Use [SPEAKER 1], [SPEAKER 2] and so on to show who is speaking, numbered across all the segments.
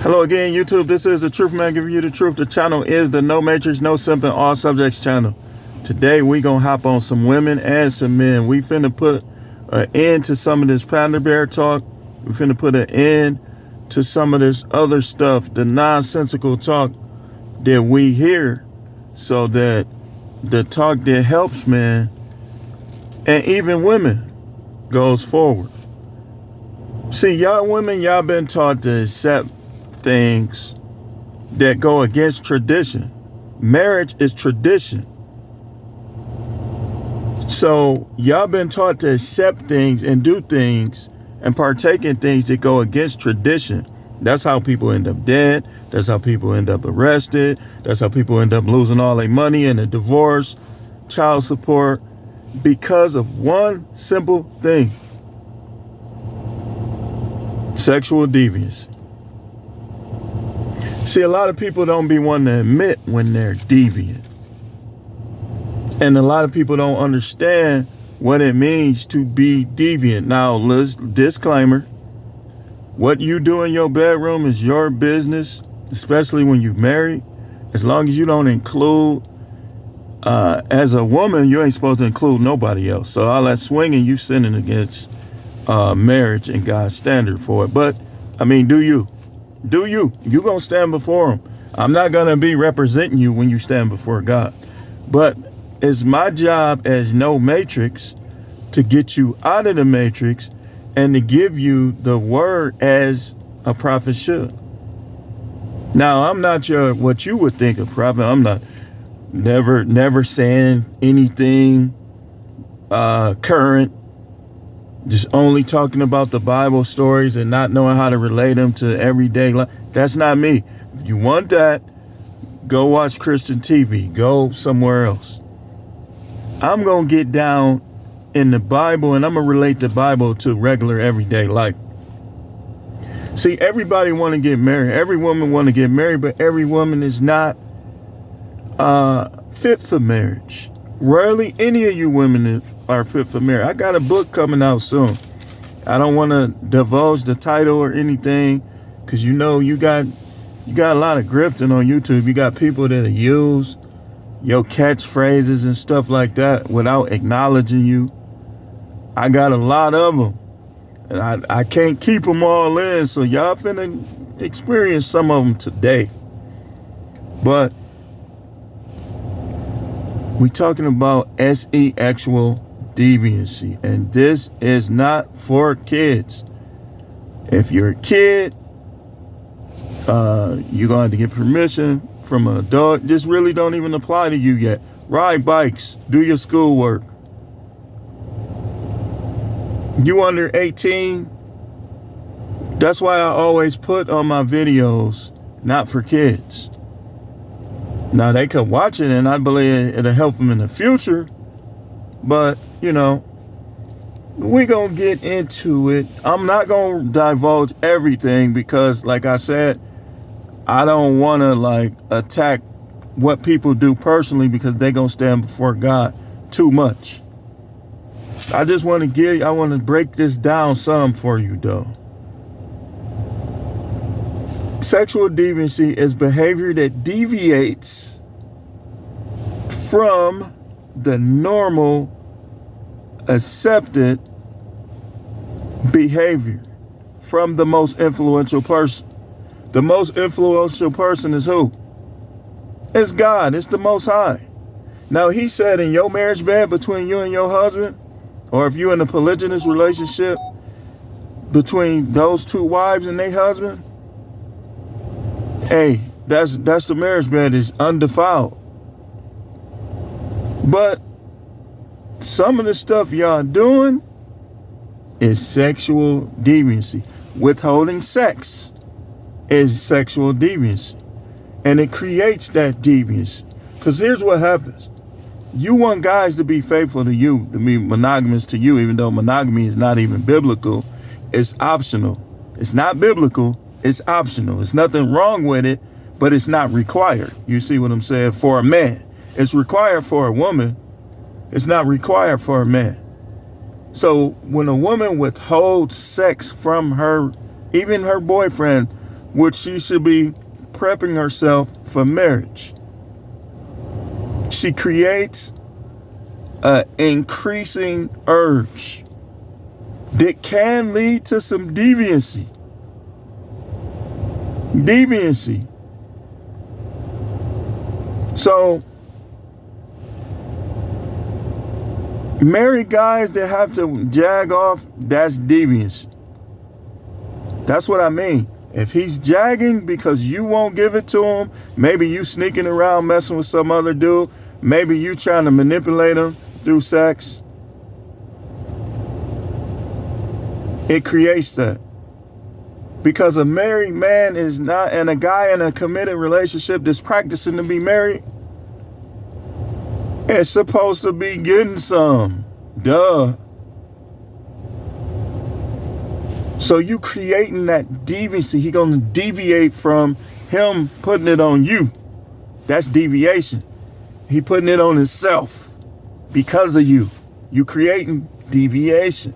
[SPEAKER 1] Hello again, YouTube. This is the Truth Man giving you the truth. The channel is the No Matrix, No Simping, All Subjects channel. Today we gonna hop on some women and some men. We finna put an end to some of this panda bear talk. We finna put an end to some of this other stuff, the nonsensical talk that we hear, so that the talk that helps men and even women goes forward. See, y'all women, y'all been taught to accept things that go against tradition. Marriage is tradition. So y'all been taught to accept things and do things and partake in things that go against tradition. That's how people end up dead. That's how people end up arrested. That's how people end up losing all their money in a divorce, child support, because of one simple thing: sexual deviancy. See, a lot of people don't be wanting to admit when they're deviant. And a lot of people don't understand what it means to be deviant. Now, disclaimer, what you do in your bedroom is your business, especially when you're married. As long as you don't include, as a woman, you ain't supposed to include nobody else. So all that swinging, you sinning against marriage and God's standard for it. But, I mean, do you? You gonna stand before him. I'm not gonna be representing you when you stand before God. But it's my job as no matrix to get you out of the matrix and to give you the word as a prophet should. Now, I'm not what you would think a prophet. I'm not never saying anything current. Just only talking about the Bible stories and not knowing how to relate them to everyday life. That's not me. If you want that, go watch Christian TV. Go somewhere else. I'm going to get down in the Bible and I'm going to relate the Bible to regular everyday life. See, everybody want to get married. Every woman want to get married, but every woman is not fit for marriage. Rarely any of you women are fit for marriage. I got a book coming out soon. I don't want to divulge the title or anything, because you got a lot of grifting on YouTube. You got people that use your catchphrases and stuff like that without acknowledging you. I got a lot of them, and I can't keep them all in, so y'all finna experience some of them today. But we talking about sexual deviancy, and this is not for kids. If you're a kid, you're going to have to get permission from an adult. This really don't even apply to you yet. Ride bikes, do your schoolwork. You under 18, that's why I always put on my videos, not for kids. Now, they could watch it, and I believe it'll help them in the future. But, we're going to get into it. I'm not going to divulge everything because, like I said, I don't want to, attack what people do personally, because they're going to stand before God too much. I just want to break this down some for you, though. Sexual deviancy is behavior that deviates from the normal accepted behavior from the most influential person. The most influential person is who? It's God. It's the Most High. Now, he said in your marriage bed between you and your husband, or if you're in a polygynous relationship between those two wives and their husband, hey, that's the marriage bed is undefiled. But some of the stuff y'all doing is sexual deviancy. Withholding sex is sexual deviancy. And it creates that deviancy. Because here's what happens. You want guys to be faithful to you, to be monogamous to you, even though monogamy is not even biblical. It's optional. It's not biblical. It's optional. There's nothing wrong with it, but it's not required. You see what I'm saying? For a man. It's required for a woman. It's not required for a man. So when a woman withholds sex from her, even her boyfriend, which she should be prepping herself for marriage. She creates an increasing urge that can lead to some deviancy. So, married guys that have to jag off, that's deviancy. That's what I mean. If he's jagging because you won't give it to him, maybe you sneaking around messing with some other dude, maybe you trying to manipulate him through sex, it creates that. Because a married man is not, and a guy in a committed relationship that's practicing to be married, it's supposed to be getting some. Duh. So you creating that deviancy. He gonna deviate from him putting it on you. That's deviation. He putting it on himself because of you. You creating deviation.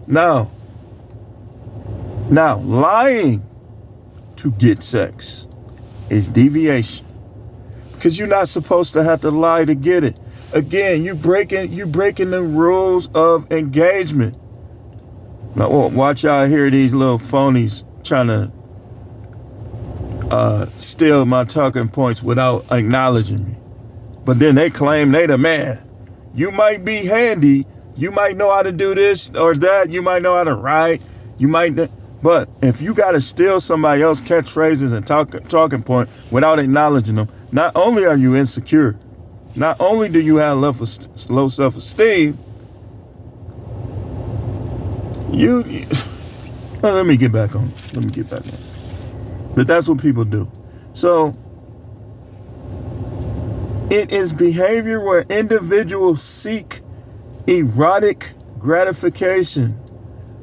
[SPEAKER 1] Now, lying to get sex is deviation. Because you're not supposed to have to lie to get it. Again, you breaking the rules of engagement. Now, watch out here, these little phonies trying to steal my talking points without acknowledging me. But then they claim they the man. You might be handy. You might know how to do this or that. You might know how to write. But if you got to steal somebody else's catchphrases and talking point without acknowledging them, not only are you insecure, not only do you have low self-esteem, let me get back on. But that's what people do. So it is behavior where individuals seek erotic gratification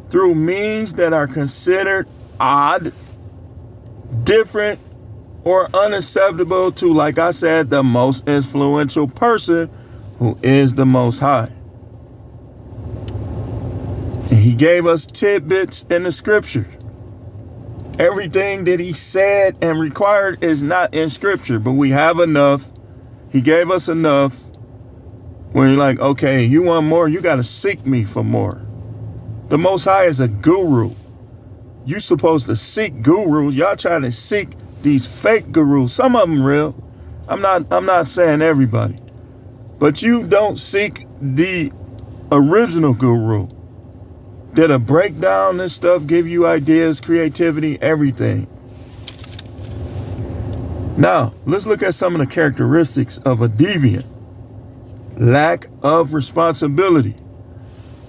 [SPEAKER 1] through means that are considered odd, different, or unacceptable to, like I said, the most influential person, who is the Most High. And he gave us tidbits in the scripture. Everything that he said and required is not in scripture, but we have enough. He gave us enough. When you're like, okay, you want more, you got to seek me for more. The Most High is a guru. You supposed to seek gurus. Y'all trying to seek these fake gurus. Some of them real. I'm not saying everybody. But you don't seek the original guru that'll break down this stuff, give you ideas, creativity, everything. Now, let's look at some of the characteristics of a deviant. Lack of responsibility.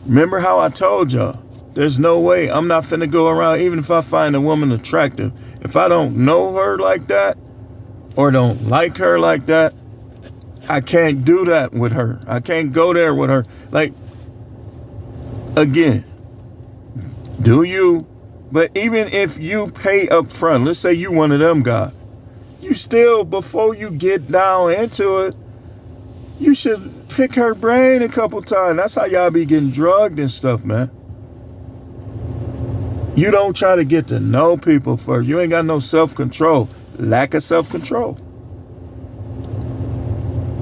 [SPEAKER 1] Remember how I told y'all, there's no way I'm not finna go around, even if I find a woman attractive, if I don't know her like that or don't like her like that, I can't do that with her. I can't go there with her. Like, again, do you? But even if you pay up front, let's say you one of them guys, you still, before you get down into it, you should pick her brain a couple times. That's how y'all be getting drugged and stuff, man. You don't try to get to know people first. You ain't got no self-control. Lack of self-control.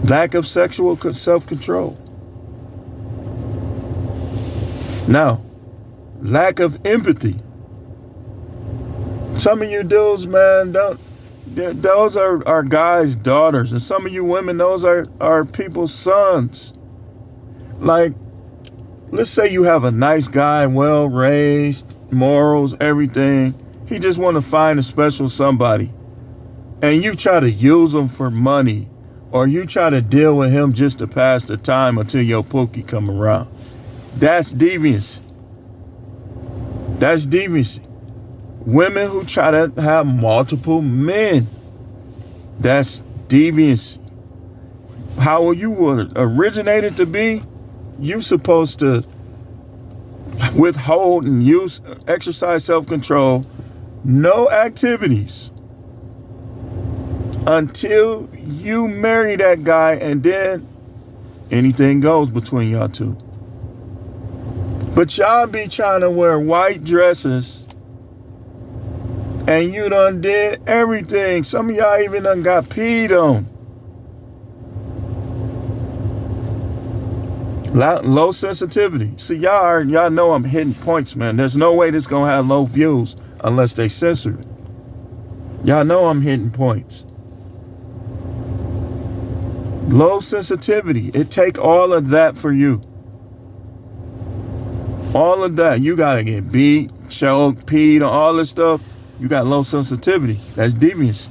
[SPEAKER 1] Lack of sexual self-control. Now, lack of empathy. Some of you dudes, man, those are guys' daughters. And some of you women, those are people's sons. Like, let's say you have a nice guy, well-raised, morals, everything. He just want to find a special somebody. And you try to use him for money. Or you try to deal with him just to pass the time until your pookie come around. That's deviancy. That's deviancy. Women who try to have multiple men. That's deviancy. How you were originated to be, you supposed to withhold and exercise self-control, no activities until you marry that guy, and then anything goes between y'all two. But y'all be trying to wear white dresses And you done did everything. Some of y'all even done got peed on. Low sensitivity. See, y'all know I'm hitting points, man. There's no way this gonna have low views unless they censor it. Y'all know I'm hitting points. Low sensitivity. It take all of that for you. All of that. You gotta get beat, choked, peed, all this stuff. You got low sensitivity. That's deviance.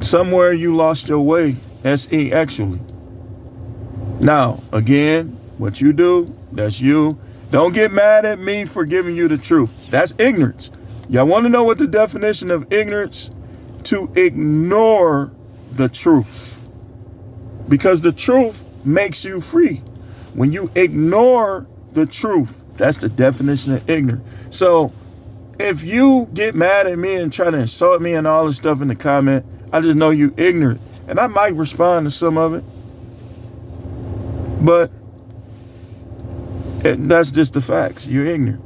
[SPEAKER 1] Somewhere you lost your way. S-E actually. Now, again, what you do, that's you. Don't get mad at me for giving you the truth. That's ignorance. Y'all want to know what the definition of ignorance? To ignore the truth. Because the truth makes you free. When you ignore the truth, that's the definition of ignorance. So, if you get mad at me and try to insult me and all this stuff in the comment, I just know you ignorant. And I might respond to some of it. But that's just the facts. You're ignorant.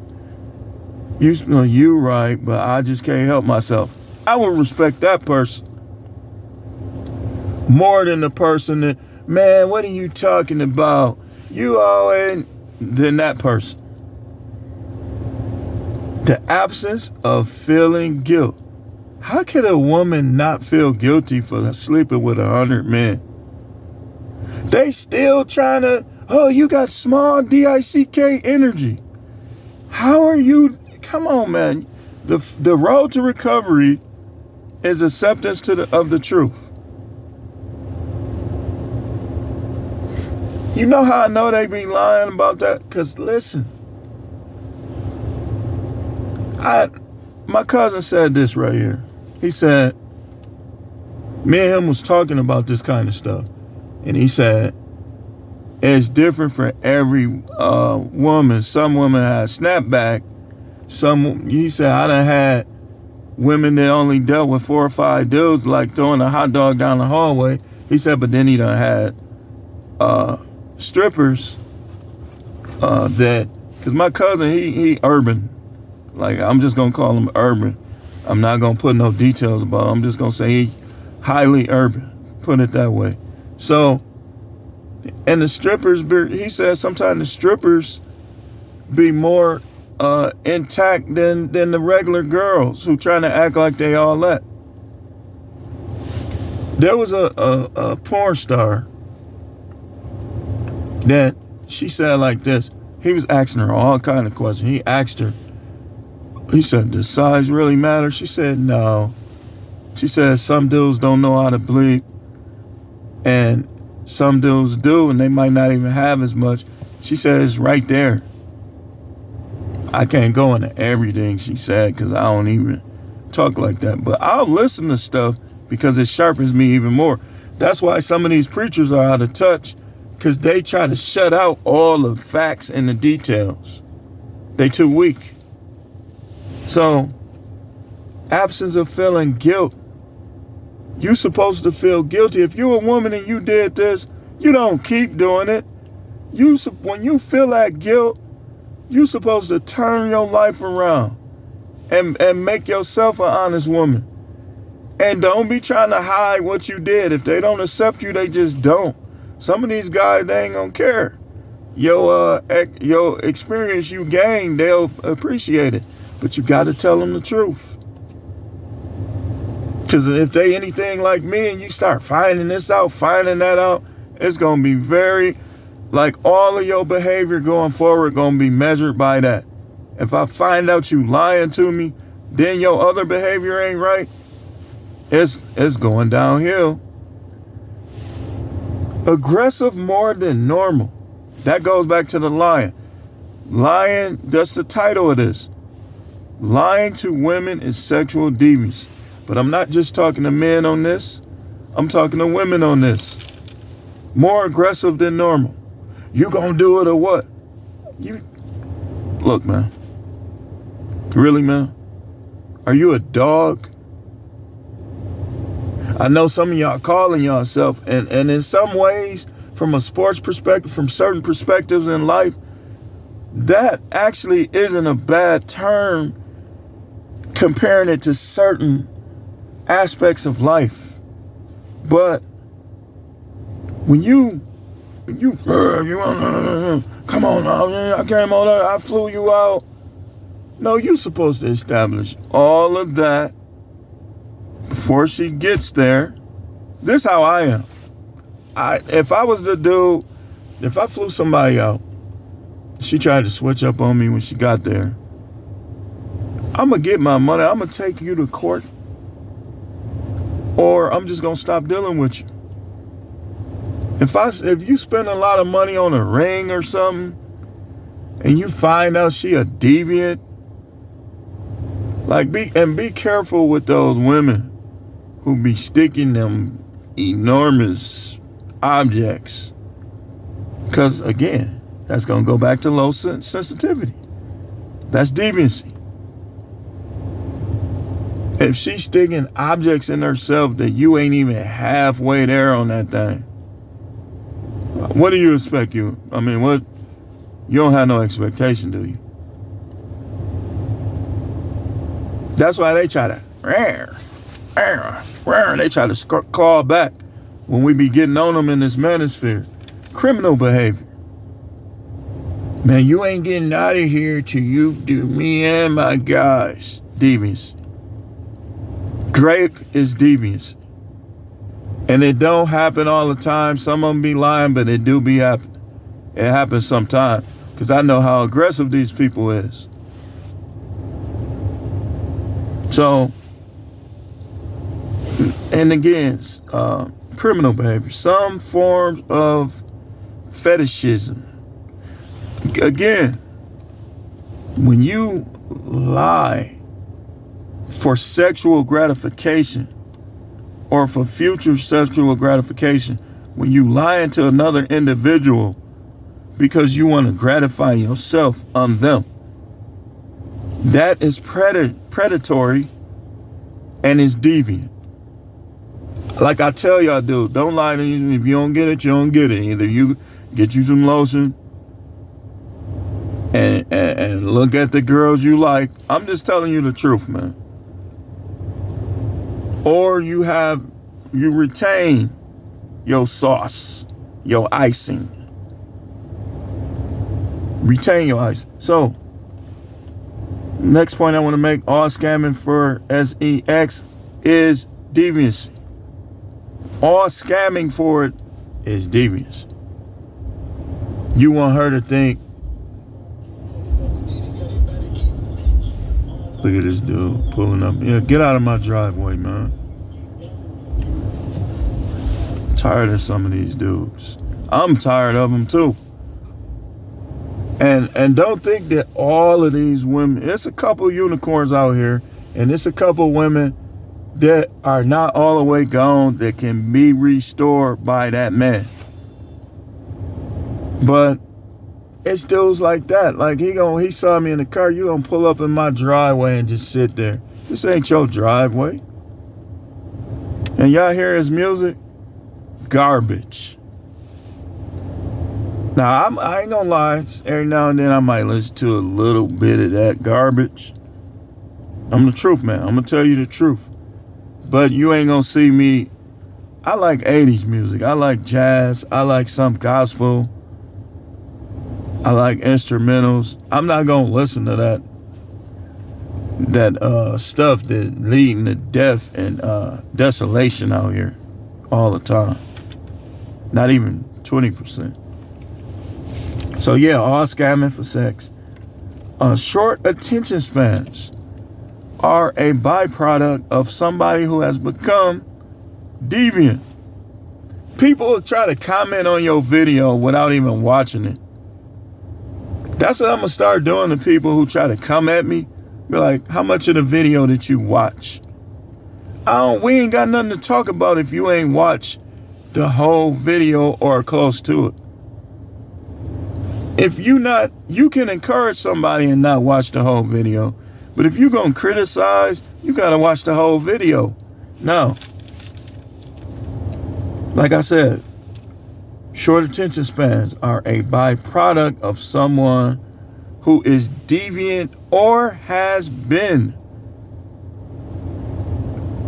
[SPEAKER 1] You right, but I just can't help myself. I would respect that person more than the person that, man, what are you talking about? You all ain't, than that person. The absence of feeling guilt. How can a woman not feel guilty for sleeping with 100 men? They still trying to, oh, you got small DICK energy. How are you? Come on, man. The road to recovery is acceptance of the truth. You know how I know they be lying about that? Because listen, my cousin said this right here. He said, me and him was talking about this kind of stuff. And he said, it's different for every woman. Some women have snapback. He said, I done had women that only dealt with 4 or 5 dudes, like throwing a hot dog down the hallway. He said, but then he done had strippers that, because my cousin, he urban. Like, I'm just going to call him urban. I'm not going to put no details about him. I'm just going to say he highly urban. Put it that way. So, and the strippers, he said sometimes the strippers be more intact than the regular girls who trying to act like they all that. There was a porn star that she said like this. He was asking her all kind of questions. He asked her, he said, does size really matter? She said, no. She said, some dudes don't know how to bleed. And some dudes do, and they might not even have as much. She said, it's right there. I can't go into everything she said because I don't even talk like that. But I'll listen to stuff because it sharpens me even more. That's why some of these preachers are out of touch, because they try to shut out all the facts and the details. They too weak. So, absence of feeling guilt. You're supposed to feel guilty. If you're a woman and you did this, you don't keep doing it. When you feel that guilt, you're supposed to turn your life around and make yourself an honest woman. And don't be trying to hide what you did. If they don't accept you, they just don't. Some of these guys, they ain't gonna care. Your experience you gained, they'll appreciate it. But you got to tell them the truth. Because if they anything like me and you start finding this out, finding that out, it's going to be very, like all of your behavior going forward going to be measured by that. If I find out you lying to me, then your other behavior ain't right, it's going downhill. Aggressive more than normal. That goes back to the lying. Lying, that's the title of this. Lying to women is sexual deviance. But I'm not just talking to men on this. I'm talking to women on this. More aggressive than normal. You gonna do it or what? Look, man. Really, man? Are you a dog? I know some of y'all calling yourself, and in some ways, from a sports perspective, from certain perspectives in life, that actually isn't a bad term comparing it to certain aspects of life. But when you come on now, I came on there, I flew you out. No, you're supposed to establish all of that before she gets there. This how I am. If I was the dude, if I flew somebody out, she tried to switch up on me when she got there, I'm going to get my money. I'm going to take you to court, or I'm just going to stop dealing with you. If you spend a lot of money on a ring or something and you find out she a deviant, be careful with those women who be sticking them enormous objects. Because again, that's going to go back to low sensitivity. That's deviancy. If she's sticking objects in herself that you ain't even halfway there on that thing, what do you expect? You don't have no expectation, do you? That's why they try to, they try to call back when we be getting on them in this manosphere. Criminal behavior. Man, you ain't getting out of here till you do me and my guys. Deviancy. Grape is deviancy. And it don't happen all the time. Some of them be lying, but it do be happening. It happens sometime. Because I know how aggressive these people is. So, and again, criminal behavior. Some forms of fetishism. Again, when you lie for sexual gratification or for future sexual gratification, when you lie to another individual because you want to gratify yourself on them, that is predatory and is deviant. Like I tell y'all, dude, don't lie to you. If you don't get it, you don't get it. Either you get you some lotion and look at the girls you like. I'm just telling you the truth, man. Or you retain your sauce, your icing. Retain your icing. So, next point I want to make, all scamming for sex is deviancy. All scamming for it is deviancy. You want her to think, look at this dude pulling up. Yeah, get out of my driveway, man. Tired of some of these dudes. I'm tired of them too. And don't think that all of these women, it's a couple unicorns out here, and it's a couple women that are not all the way gone that can be restored by that man. But it's dudes like that. Like he saw me in the car, you gonna pull up in my driveway and just sit there. This ain't your driveway. And y'all hear his music? Garbage. Now, I ain't gonna lie. Every now and then I might listen to a little bit of that garbage. I'm the truth, man. I'm gonna tell you the truth. But you ain't gonna see me. I like 80s music. I like jazz. I like some gospel. I like instrumentals. I'm not gonna listen to that stuff that leading to death and desolation out here all the time. Not even 20%. So yeah, all scamming for sex. Short attention spans are a byproduct of somebody who has become deviant. People will try to comment on your video without even watching it. That's what I'm gonna start doing to people who try to come at me. Be like, how much of the video did you watch? We ain't got nothing to talk about if you ain't watched the whole video or close to it. If you can encourage somebody and not watch the whole video. But if you're going to criticize, you got to watch the whole video. Now, like I said, short attention spans are a byproduct of someone who is deviant or has been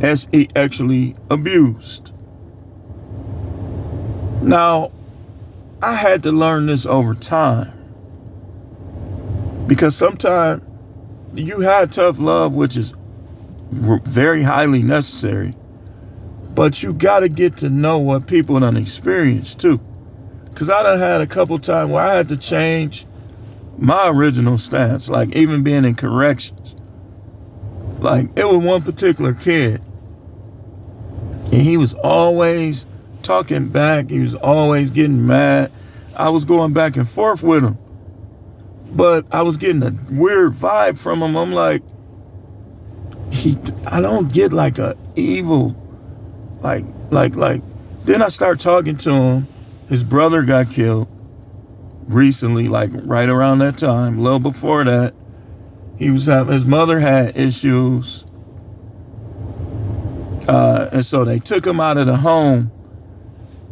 [SPEAKER 1] as he actually abused. Now, I had to learn this over time, because sometimes you have tough love, which is very highly necessary, but you got to get to know what people done experienced too. Because I done had a couple times where I had to change my original stance, like even being in corrections. Like, it was one particular kid, and he was always talking back. He was always getting mad. I was going back and forth with him, but I was getting a weird vibe from him. I'm like, I don't get like a evil, like. Then I start talking to him. His brother got killed recently, like right around that time, a little before that. His mother had issues. And so they took him out of the home,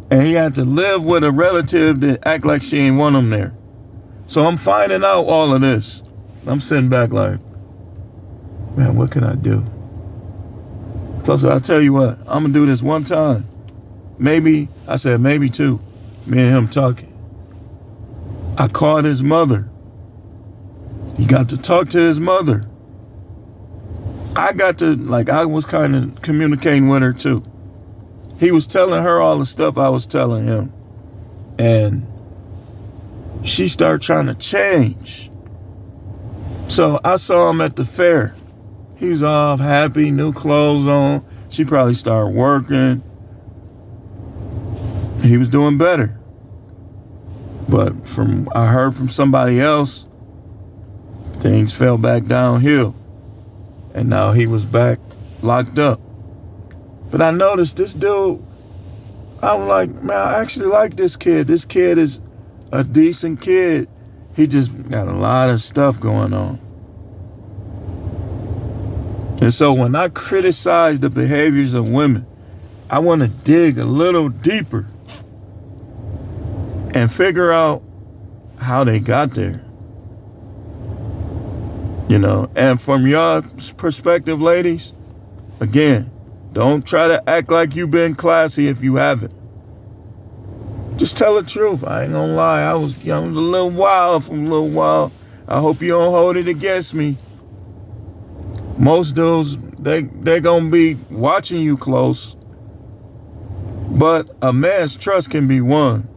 [SPEAKER 1] and he had to live with a relative that act like she ain't want him there. So I'm finding out all of this. I'm sitting back like, man, what can I do? So I'll tell you what, I'm gonna do this one time. Maybe two. Me and him talking. I called his mother. He got to talk to his mother. I was kind of communicating with her too. He was telling her all the stuff I was telling him. And she started trying to change. So I saw him at the fair. He was all happy, new clothes on. She probably started working. He was doing better. But I heard from somebody else, things fell back downhill. And now he was back locked up. But I noticed this dude, I was like, man, I actually like this kid. This kid is a decent kid. He just got a lot of stuff going on. And so when I criticize the behaviors of women, I want to dig a little deeper and figure out how they got there. You know, and from your perspective, ladies, again, don't try to act like you've been classy if you haven't. Just tell the truth. I ain't gonna lie. I was a little wild for a little while. I hope you don't hold it against me. Most dudes, they gonna be watching you close. But a man's trust can be won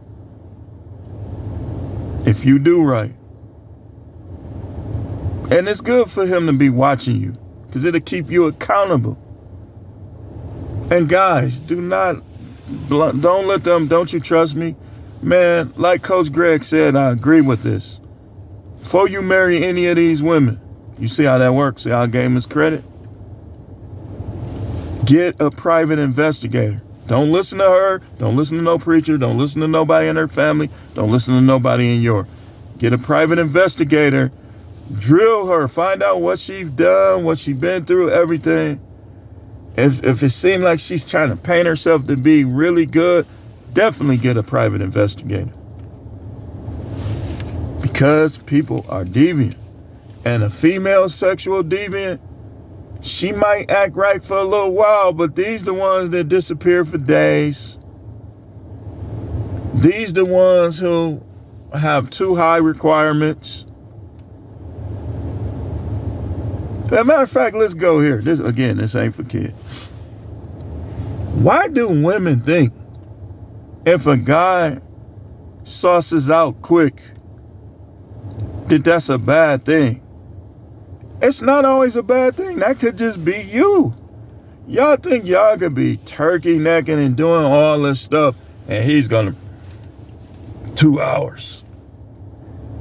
[SPEAKER 1] if you do right. And it's good for him to be watching you, because it'll keep you accountable. And guys, don't let them, don't you trust me? Man, like Coach Greg said, I agree with this. Before you marry any of these women, you see how that works? See how I gave him his credit? Get a private investigator. Don't listen to her. Don't listen to no preacher. Don't listen to nobody in her family. Don't listen to nobody in your. Get a private investigator. Drill her. Find out what she's done, what she's been through, everything. If it seems like she's trying to paint herself to be really good, definitely get a private investigator. Because people are deviant. And a female sexual deviant, she might act right for a little while, but these the ones that disappear for days. These the ones who have too high requirements. As a matter of fact, let's go here. This ain't for kids. Why do women think if a guy sauces out quick that that's a bad thing? It's not always a bad thing. That could just be you. Y'all think y'all could be turkey necking and doing all this stuff, and he's gonna 2 hours.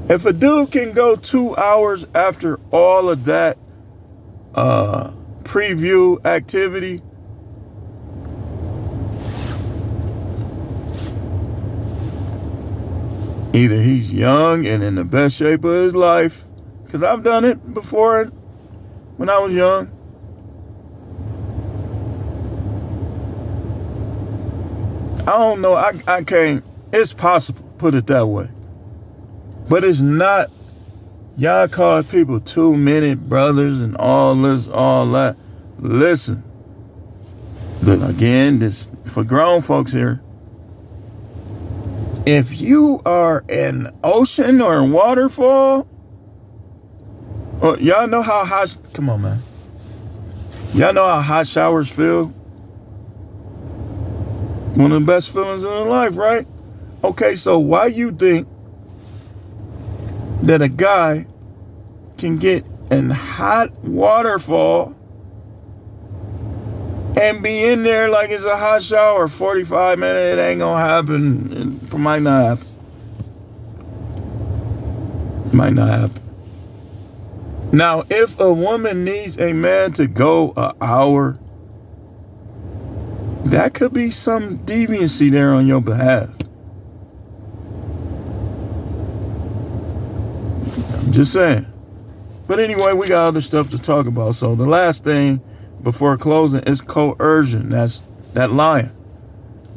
[SPEAKER 1] If a dude can go 2 hours after all of that preview activity, either he's young and in the best shape of his life, because I've done it before when I was young. I don't know. I can't. It's possible, put it that way. But it's not. Y'all call people 2-minute brothers and all this, all that. Listen, Again, this for grown folks here. If you are in ocean or in waterfall, y'all know how hot, come on, man. Y'all know how hot showers feel? One of the best feelings in life, right? Okay, so why you think that a guy can get in hot waterfall and be in there like it's a hot shower, 45 minutes, it ain't gonna happen. It might not happen. Might not happen. Now, if a woman needs a man to go an hour, that could be some deviancy there on your behalf. I'm just saying. But anyway, we got other stuff to talk about. So the last thing before closing is coercion. That's that lying.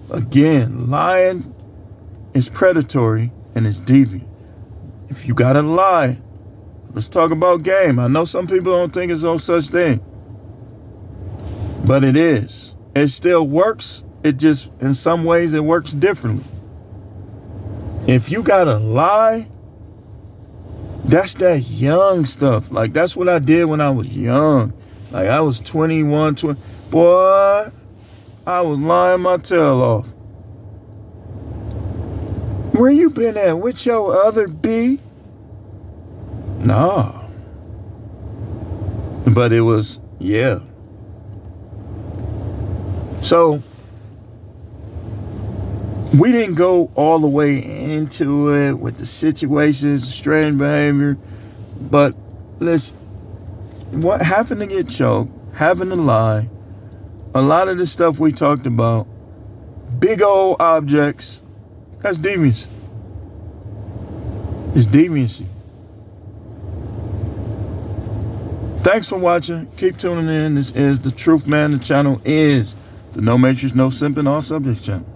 [SPEAKER 1] Again, lying is predatory and it's deviant. If you gotta lie, let's talk about game. I know some people don't think it's no such thing, but it is. It still works. It just, in some ways, it works differently. If you gotta lie, that's that young stuff. Like, that's what I did when I was young. Like, I was 21, 20. Boy, I was lying my tail off. Where you been at? With your other B? No. But it was, yeah. So, we didn't go all the way into it with the situations, strange behavior. But listen, what having to get choked, having to lie, a lot of the stuff we talked about, big old objects, that's deviancy. It's deviancy. Thanks for watching. Keep tuning in. This is The Truth Man. The channel is the No Matrix, No Simping, All Subjects channel.